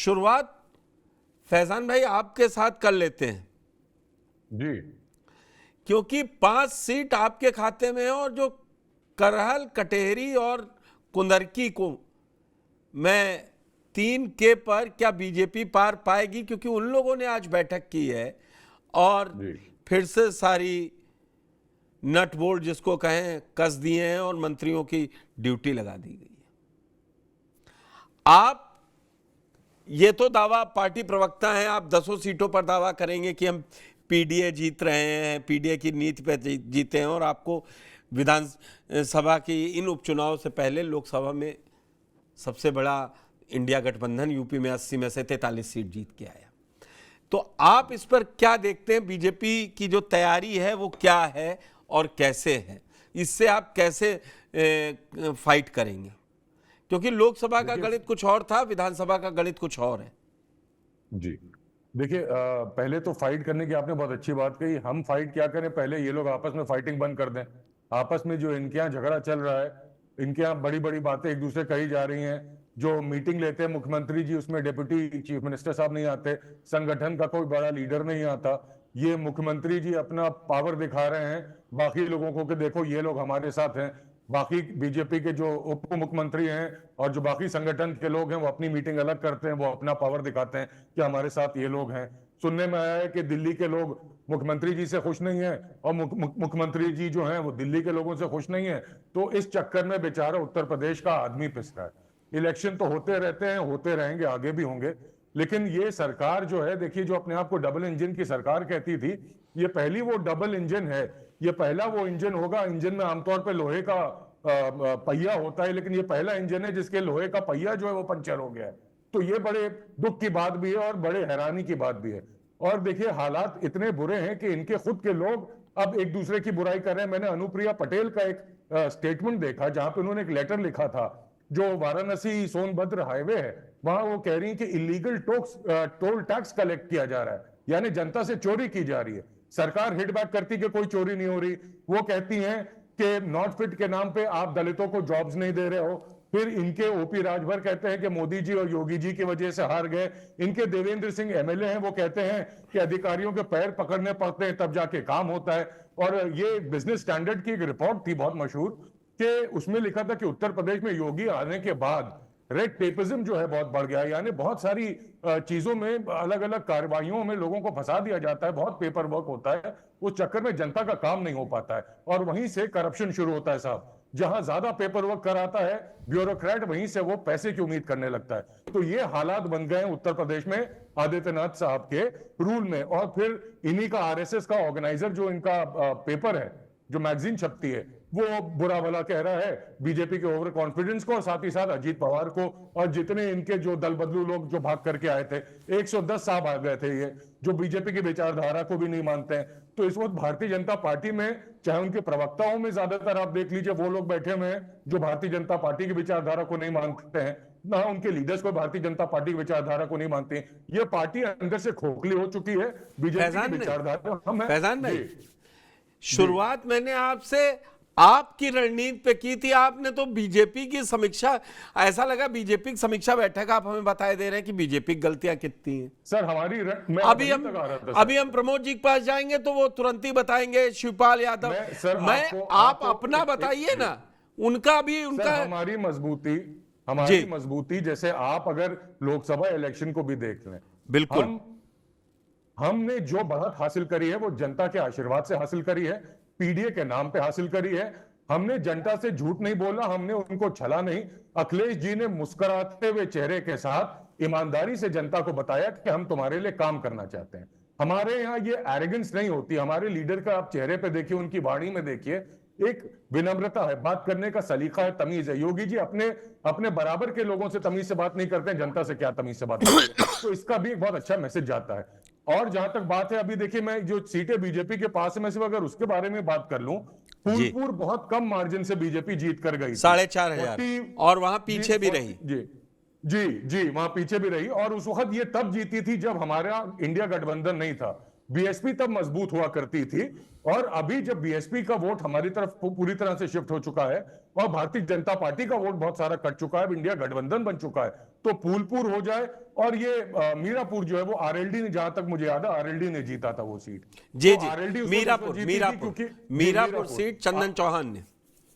शुरुआत फैजान भाई आपके साथ कर लेते हैं जी। क्योंकि 5 सीट आपके खाते में है और जो करहल, कटेहरी और कुंदरकी को मैं 3 के पर क्या बीजेपी पार पाएगी, क्योंकि उन लोगों ने आज बैठक की है और फिर से सारी नट बोल्ट जिसको कहें कस दिए हैं और मंत्रियों की ड्यूटी लगा दी गई है। आप ये तो दावा, पार्टी प्रवक्ता हैं, आप 10 सीटों पर दावा करेंगे कि हम पीडीए जीत रहे हैं, पीडीए की नीति पे जीते हैं, और आपको विधानसभा की इन उपचुनाव से पहले लोकसभा में सबसे बड़ा इंडिया गठबंधन यूपी में 80 में से 43 सीट जीत के आया। तो आप इस पर क्या देखते हैं? बीजेपी की जो तैयारी है वो क्या है और कैसे है? इससे आप कैसे फाइट करेंगे? क्योंकि लोकसभा का गणित कुछ और था, विधानसभा का गणित कुछ और है। जी देखिए, पहले तो फाइट करने की आपने बहुत अच्छी बात कही। हम फाइट क्या करें, पहले ये लोग आपस में फाइटिंग बंद कर दें। आपस में जो इनके यहाँ झगड़ा चल रहा है, इनके यहाँ बड़ी बड़ी बातें एक दूसरे कही जा रही हैं। जो मीटिंग लेते हैं मुख्यमंत्री जी, उसमें डिप्टी चीफ मिनिस्टर साहब नहीं आते, संगठन का कोई बड़ा लीडर नहीं आता। ये मुख्यमंत्री जी अपना पावर दिखा रहे हैं बाकी लोगों को कि देखो ये लोग हमारे साथ हैं। बाकी बीजेपी के जो उप मुख्यमंत्री हैं और जो बाकी संगठन के लोग हैं वो अपनी मीटिंग अलग करते हैं, वो अपना पावर दिखाते हैं कि हमारे साथ ये लोग हैं। सुनने में आया है कि दिल्ली के लोग मुख्यमंत्री जी से खुश नहीं है और मुख्यमंत्री जी जो हैं वो दिल्ली के लोगों से खुश नहीं है। तो इस चक्कर में बेचारा उत्तर प्रदेश का आदमी पिस रहा है। इलेक्शन तो होते रहते हैं, होते रहेंगे, आगे भी होंगे, लेकिन ये सरकार जो है, देखिए, जो अपने आप को डबल इंजन की सरकार कहती थी, ये पहली वो डबल इंजन है। ये पहला वो इंजन होगा, इंजन में आमतौर पर लोहे का पहिया होता है, लेकिन ये पहला इंजन है जिसके लोहे का पहिया जो है वो पंचर हो गया है। तो ये बड़े दुख की बात भी है और बड़े हैरानी की बात भी है। और देखिए, हालात इतने बुरे हैं कि इनके खुद के लोग अब एक दूसरे की बुराई कर रहे हैं। मैंने अनुप्रिया पटेल का एक स्टेटमेंट देखा जहां पे उन्होंने एक लेटर लिखा था। जो वाराणसी सोनभद्र हाईवे है, वहां वो कह रही है कि इलीगल टोल टैक्स कलेक्ट किया जा रहा है, यानी जनता से चोरी की जा रही है। सरकार हिटबैक करती कि कोई चोरी नहीं हो रही। वो कहती हैं कि नॉट फिट के नाम पे आप दलितों को जॉब्स नहीं दे रहे हो। फिर इनके ओपी राजभर कहते हैं कि मोदी जी और योगी जी की वजह से हार गए। इनके देवेंद्र सिंह एमएलए हैं, वो कहते हैं कि अधिकारियों के पैर पकड़ने पड़ते हैं तब जाके काम होता है। और ये बिजनेस स्टैंडर्ड की एक रिपोर्ट थी बहुत मशहूर, कि उसमें लिखा था कि उत्तर प्रदेश में योगी आने के बाद रेड टेपिज्म जो है बहुत बढ़ गया है, यानी बहुत सारी चीजों में, अलग अलग कार्रवाइयों में लोगों को फंसा दिया जाता है, बहुत पेपर वर्क होता है, उस चक्कर में जनता का काम नहीं हो पाता है और वहीं से करप्शन शुरू होता है साहब। जहां ज्यादा पेपर वर्क कराता है ब्यूरोक्रेट, वहीं से वो पैसे की उम्मीद करने लगता है। तो ये हालात बन गए उत्तर प्रदेश में आदित्यनाथ साहब के रूल में। और फिर इन्हीं का आरएसएस का ऑर्गेनाइजर जो इनका पेपर है, जो मैगजीन छपती है, वो बुरा भला कह रहा है बीजेपी के ओवर कॉन्फिडेंस को और साथ ही साथ अजीत पवार को और जितने इनके जो दल बदलू लोग जो भाग करके आए थे, 110 साहब आ गए थे, ये जो बीजेपी की विचारधारा को भी नहीं मानते हैं। तो इस वक्त भारतीय जनता पार्टी में, चाहे उनके प्रवक्ताओं में ज्यादातर आप देख लीजिए, वो लोग बैठे हुए हैं जो भारतीय जनता पार्टी की विचारधारा को नहीं मानते हैं, ना उनके लीडर्स को भारतीय जनता पार्टी की विचारधारा को नहीं मानते हैं। ये पार्टी अंदर से खोखली हो चुकी है बीजेपी की विचारधारा। फैजान भाई, शुरुआत मैंने आपसे आपकी रणनीति पे की थी। आपने तो बीजेपी की समीक्षा, ऐसा लगा बीजेपी की समीक्षा बैठक आप हमें बताए दे रहे हैं कि बीजेपी की गलतियां कितनी हैं। सर हमारी अभी हम प्रमोद जी के पास जाएंगे तो वो तुरंत ही बताएंगे, शिवपाल यादव। आप अपना बताइए ना, उनका भी उनका। हमारी मजबूती जैसे आप अगर लोकसभा इलेक्शन को भी देख लें, बिल्कुल, हमने जो बढ़त हासिल करी है वो जनता के आशीर्वाद से हासिल करी है, पीडीए के नाम पे हासिल करी है। हमने जनता से झूठ नहीं बोला, हमने उनको छला नहीं। अखिलेश जी ने मुस्कुराते हुए चेहरे के साथ ईमानदारी से जनता को बताया कि हम तुम्हारे लिए काम करना चाहते हैं। हमारे यहाँ ये एरोगेंस नहीं होती। हमारे लीडर का आप चेहरे पे देखिए, उनकी वाणी में देखिए, एक विनम्रता है, बात करने का सलीका है, तमीज है। योगी जी अपने बराबर के लोगों से तमीज से बात नहीं करते हैं, जनता से क्या तमीज से बात करते हैं। तो इसका भी एक बहुत अच्छा मैसेज जाता है। और जहां तक बात है, अभी देखिए, मैं जो सीटें बीजेपी के पास है, मैं सिर्फ अगर उसके बारे में बात कर लूं, फूलपुर बहुत कम मार्जिन से बीजेपी जीत कर गई, 4,500, और वहां पीछे भी रही। जी वहां पीछे भी रही। और उस वक्त ये तब जीती थी जब हमारा इंडिया गठबंधन नहीं था, बीएसपी तब मजबूत हुआ करती थी। और अभी जब बीएसपी का वोट हमारी तरफ पूरी तरह से शिफ्ट हो चुका है, और भारतीय जनता पार्टी का वोट बहुत सारा कट चुका है, अब इंडिया गठबंधन बन चुका है, तो फूलपुर हो जाए। और ये मीरापुर जो है वो आरएलडी ने, जहां तक मुझे याद है आरएलडी ने जीता था वो सीट। जी तो जी, आरएलडी उस वक्त मीरापुर जीती थी मीरापुर क्योंकि जी, मीरापुर सीट चंदन चौहान ने।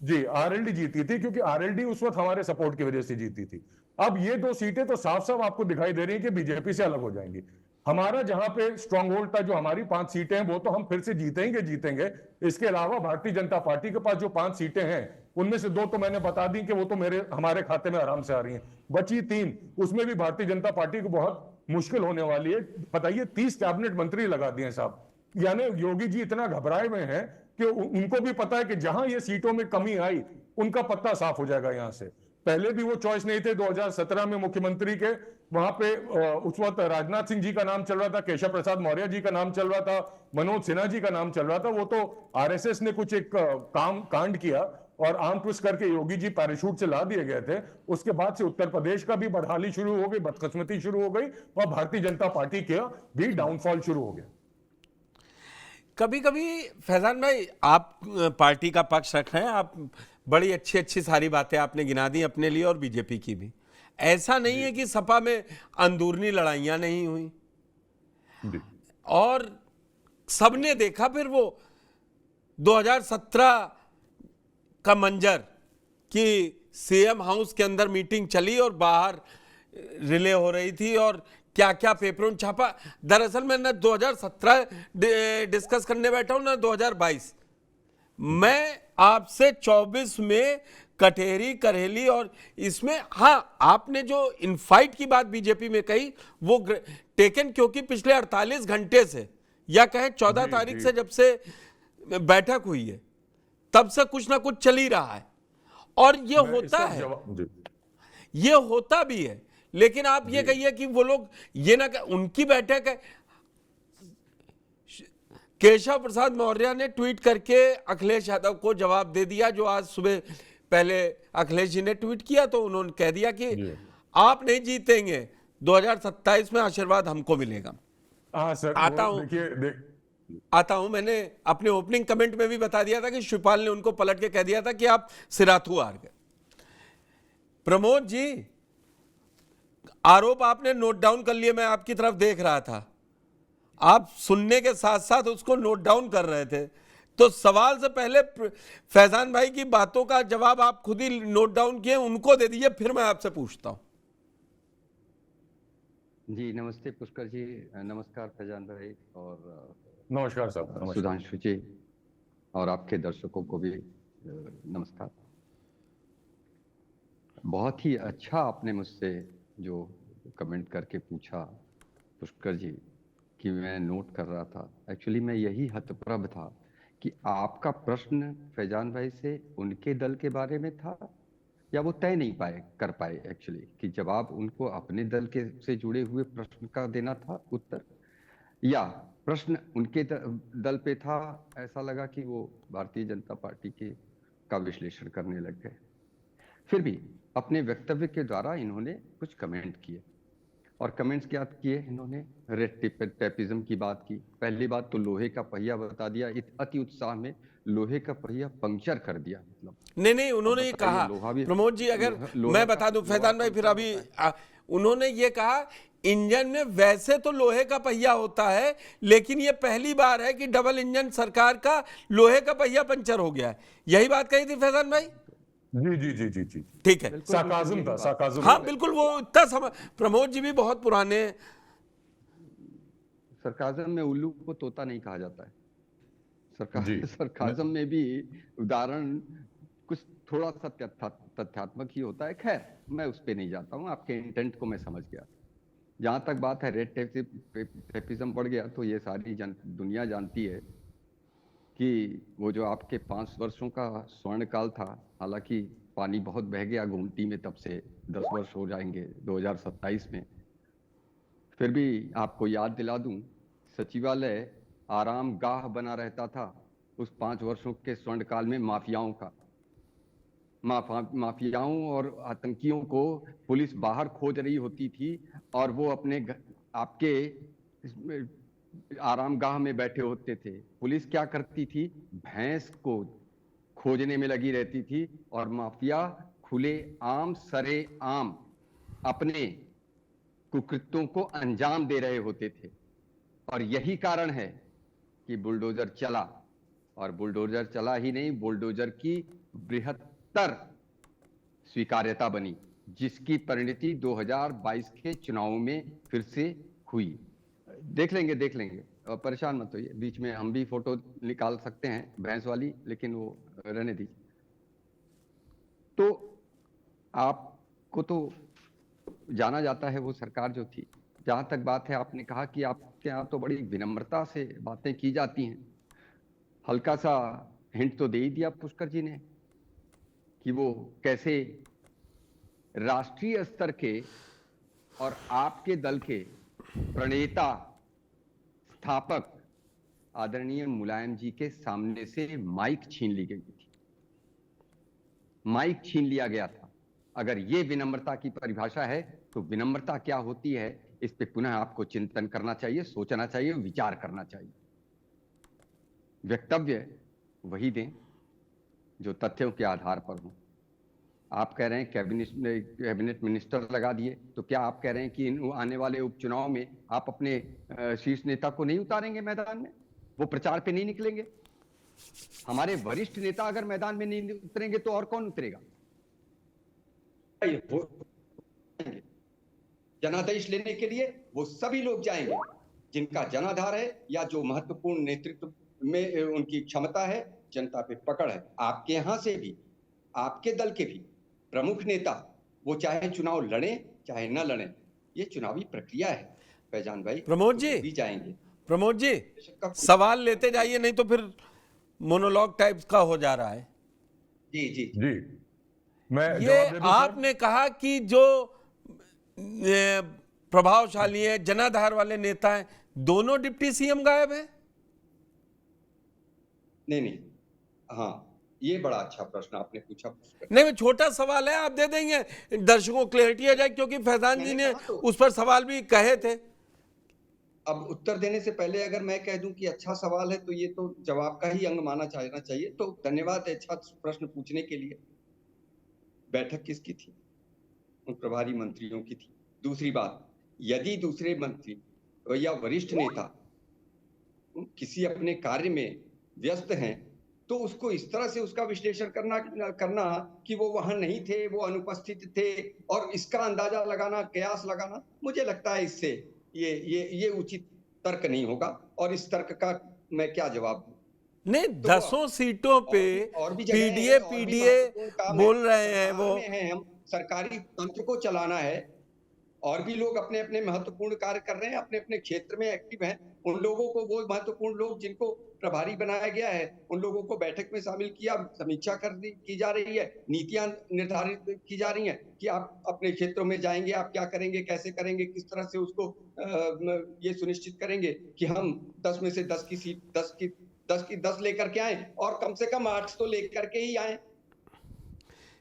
जी आरएलडी जीती थी क्योंकि आरएलडी उस वक्त हमारे सपोर्ट की वजह से जीती थी। अब ये दो सीटें तो साफ साफ आपको दिखाई दे रही है कि बीजेपी से अलग हो जाएंगी। हमारा जहां पे स्ट्रांग होल्ड था, जो हमारी 5 सीटें हैं, वो तो हम फिर से जीतेंगे जीतेंगे। इसके अलावा भारतीय जनता पार्टी के पास जो 5 सीटें हैं, उनमें से 2 तो मैंने बता दी कि वो तो हमारे खाते में आराम से आ रही हैं। बची 3, उसमें भी भारतीय जनता पार्टी को बहुत मुश्किल होने वाली है। बताइए, 30 कैबिनेट मंत्री लगा दिए साहब। यानी योगी जी इतना घबराए हुए हैं कि उनको भी पता है कि जहां ये सीटों में कमी आई, उनका पत्ता साफ हो जाएगा यहां से। पहले भी वो चॉइस नहीं थे। 2017 में मुख्यमंत्री के वहां पे उस वक्त राजनाथ सिंह जी का नाम चल रहा था, केशव प्रसाद मौर्य जी का नाम चल रहा था, मनोज सिन्हा जी का नाम चल रहा था। वो तो आरएसएस ने कुछ एक कांड किया और आर्म ट्विस्ट करके योगी जी पैराशूट से ला दिए गए थे। उसके बाद से उत्तर प्रदेश का भी बदहाली शुरू हो गई, बदकिस्मती शुरू हो गई, और भारतीय जनता पार्टी का भी डाउनफॉल शुरू हो गया। कभी कभी फैजान भाई, आप पार्टी का पक्ष रख रहे हैं, आप बड़ी अच्छी अच्छी सारी बातें आपने गिना दी अपने लिए और बीजेपी की भी। ऐसा नहीं है कि सपा में अंदरूनी लड़ाइयां नहीं हुई, और सबने देखा फिर वो 2017 का मंजर कि सीएम हाउस के अंदर मीटिंग चली और बाहर रिले हो रही थी, और क्या क्या पेपरों में छापा। दरअसल मैं ना 2017 डिस्कस करने बैठा हूं ना 2022। मैं आपसे 24 में कटेरी करेली, और इसमें हाँ, आपने जो इनफाइट की बात बीजेपी में कही वो टेकन, क्योंकि पिछले 48 घंटे से, या कहें 14 तारीख से जब से बैठक हुई है, तब से कुछ ना कुछ चल ही रहा है। और ये होता है, ये होता भी है। लेकिन आप ये कहिए कि वो लोग ये ना, उनकी बैठक है। केशव प्रसाद मौर्य ने ट्वीट करके अखिलेश यादव को जवाब दे दिया, जो आज सुबह पहले अखिलेश जी ने ट्वीट किया, तो उन्होंने कह दिया कि आप नहीं जीतेंगे, 2027 में आशीर्वाद हमको मिलेगा। हाँ सर, आता हूं, मैंने अपने ओपनिंग कमेंट में भी बता दिया था कि शिवपाल ने उनको पलट के कह दिया था कि आप सिराथू हार गए। प्रमोद जी, आरोप आपने नोट डाउन कर लिए, मैं आपकी तरफ देख रहा था, आप सुनने के साथ साथ उसको नोट डाउन कर रहे थे। तो सवाल से पहले फैजान भाई की बातों का जवाब आप खुद ही नोट डाउन किए, उनको दे दीजिए, फिर मैं आपसे पूछता हूं। जी नमस्ते पुष्कर जी, नमस्कार फैजान भाई, और नमस्कार साहब, सुधांशु जी, और आपके दर्शकों को भी नमस्कार। बहुत ही अच्छा आपने मुझसे जो कमेंट करके पूछा पुष्कर जी, कि मैं नोट कर रहा था। एक्चुअली मैं यही हतप्रभ था कि आपका प्रश्न फैजान भाई से उनके दल के बारे में था, या वो तय नहीं कर पाए एक्चुअली, कि जवाब उनको अपने दल के से जुड़े हुए प्रश्न का देना था उत्तर, या प्रश्न उनके दल पे था। ऐसा लगा कि वो भारतीय जनता पार्टी का विश्लेषण करने लग गए। फिर भी अपने वक्तव्य के द्वारा इन्होंने कुछ कमेंट किए, और कमेंट्स क्या किए इन्होंने? रेड टेपिज्म की बात की। पहली बात तो लोहे का पहिया बता दिया, अति उत्साह में लोहे का पहिया पंक्चर कर दिया। मतलब नहीं, उन्होंने ये कहा, प्रमोद जी, अगर मैं बता दूं फैजान भाई, फिर अभी उन्होंने ये कहा, इंजन में वैसे तो लोहे का पहिया होता है, लेकिन ये पहली बार है कि डबल इंजन सरकार का लोहे का पहिया पंचर हो गया है। यही बात कही थी फैजान भाई? जी जी जी जी जी, ठीक है, साकाज़म था, साकाज़म। हाँ बिल्कुल, वो इतना समझ, प्रमोद जी भी बहुत पुराने। सरकाज़म में उल्लू को तोता नहीं कहा जाता है। सरकाज़म में भी उदाहरण कुछ थोड़ा सा तथ्यात्मक ही होता है। खैर, मैं उस पर नहीं जाता हूँ, आपके इंटेंट को मैं समझ गया। जहां तक बात है रेड टेपिज्म बढ़ गया, तो ये सारी दुनिया जानती है कि वो जो आपके 5 वर्षों का स्वर्ण काल था, हालांकि पानी बहुत बह गया गोमती में, तब से 10 वर्ष हो जाएंगे 2027 में। फिर भी आपको याद दिला दूं, सचिवालय आराम गाह बना रहता था उस 5 वर्षों के स्वर्ण काल में। माफियाओं और आतंकियों को पुलिस बाहर खोज रही होती थी, और वो अपने आपके आरामगाह में बैठे होते थे। पुलिस क्या करती थी? भैंस को खोजने में लगी रहती थी और माफिया खुले आम सरे आम अपने कुकृत्यों को अंजाम दे रहे होते थे। और यही कारण है कि बुलडोजर चला, और बुलडोजर चला ही नहीं, बुलडोजर की बृहत्तर स्वीकार्यता बनी, जिसकी परिणति 2022 के चुनाव में फिर से हुई। देख लेंगे और परेशान मत होइए, बीच में हम भी फोटो निकाल सकते हैं भैंस वाली, लेकिन वो रहने दीजिए। तो आपको तो जाना जाता है वो सरकार जो थी। जहां तक बात है, आपने कहा कि आपके यहाँ तो बड़ी विनम्रता से बातें की जाती हैं। हल्का सा हिंट तो दे ही दिया पुष्कर जी ने कि वो कैसे राष्ट्रीय स्तर के और आपके दल के प्रणेता स्थापक आदरणीय मुलायम जी के सामने से माइक छीन ली गई थी, माइक छीन लिया गया था। अगर ये विनम्रता की परिभाषा है तो विनम्रता क्या होती है, इस पे पुनः आपको चिंतन करना चाहिए, सोचना चाहिए, विचार करना चाहिए। वक्तव्य वही दें जो तथ्यों के आधार पर हो। आप कह रहे हैं कैबिनेट मिनिस्टर लगा दिए, तो क्या आप कह रहे हैं कि आने वाले उपचुनाव में आप अपने शीर्ष नेता को नहीं उतारेंगे मैदान में? वो प्रचार पे नहीं निकलेंगे? हमारे वरिष्ठ नेता अगर मैदान में नहीं उतरेंगे तो और कौन उतरेगा? जनादेश लेने के लिए वो सभी लोग जाएंगे जिनका जनाधार है या जो महत्वपूर्ण नेतृत्व में उनकी क्षमता है, जनता पे पकड़ है। आपके यहां से भी, आपके दल के भी प्रमुख नेता, वो चाहे चुनाव लड़े चाहे न लड़े, ये चुनावी प्रक्रिया है फैजान भाई। प्रमोद जी, भी जाएंगे। प्रमोद जी, सवाल लेते जाइए, नहीं तो फिर मोनोलॉग टाइप का हो जा रहा है। जी जी जी, मैं ये जवाब दे दूं सर? आपने कहा कि जो प्रभावशाली है, जनाधार वाले नेता हैं, दोनों डिप्टी सीएम गायब हैं? नहीं, हाँ, ये बड़ा अच्छा प्रश्न आपने पूछा। नहीं, छोटा सवाल है, आप दे देंगे, दर्शकों को क्लैरिटी आ जाए, क्योंकि फैजान जी ने उस पर सवाल भी कहे थे। अब उत्तर देने से पहले अगर मैं कह दूं कि अच्छा सवाल है, तो ये तो जवाब का ही अंग माना जाना चाहिए। तो धन्यवाद अच्छा प्रश्न पूछने के लिए। बैठक किसकी थी? उन प्रभारी मंत्रियों की थी। दूसरी बात, यदि दूसरे मंत्री या वरिष्ठ नेता किसी अपने कार्य में व्यस्त हैं, तो उसको इस तरह से उसका विश्लेषण करना कि वो वहां नहीं थे, वो अनुपस्थित थे, और इसका अंदाजा लगाना, कयास लगाना, मुझे लगता है इससे ये उचित तर्क नहीं होगा। और इस तर्क का मैं क्या जवाब दूं? नहीं, तो 10 सीटों पे और भी जगह पीडीए है, और भी महत्वपूर्ण काम बोल है, रहे हैं वो। सरकार में हैं हम, सरकारी तंत्र को चलाना है, और भी लोग अपने अपने महत्वपूर्ण कार्य कर रहे हैं, अपने अपने क्षेत्र में एक्टिव हैं। उन लोगों को, वो महत्वपूर्ण लोग जिनको प्रभारी बनाया गया है, उन लोगों को बैठक में शामिल किया, समीक्षा की जा रही है, नीतियां निर्धारित की जा रही हैं कि आप अपने क्षेत्रों में जाएंगे, आप क्या करेंगे, कैसे करेंगे, किस तरह से उसको ये सुनिश्चित करेंगे कि हम 10 में से 10 की सीट 10 की 10 लेकर के आए, और कम से कम 8 तो लेकर के ही आए।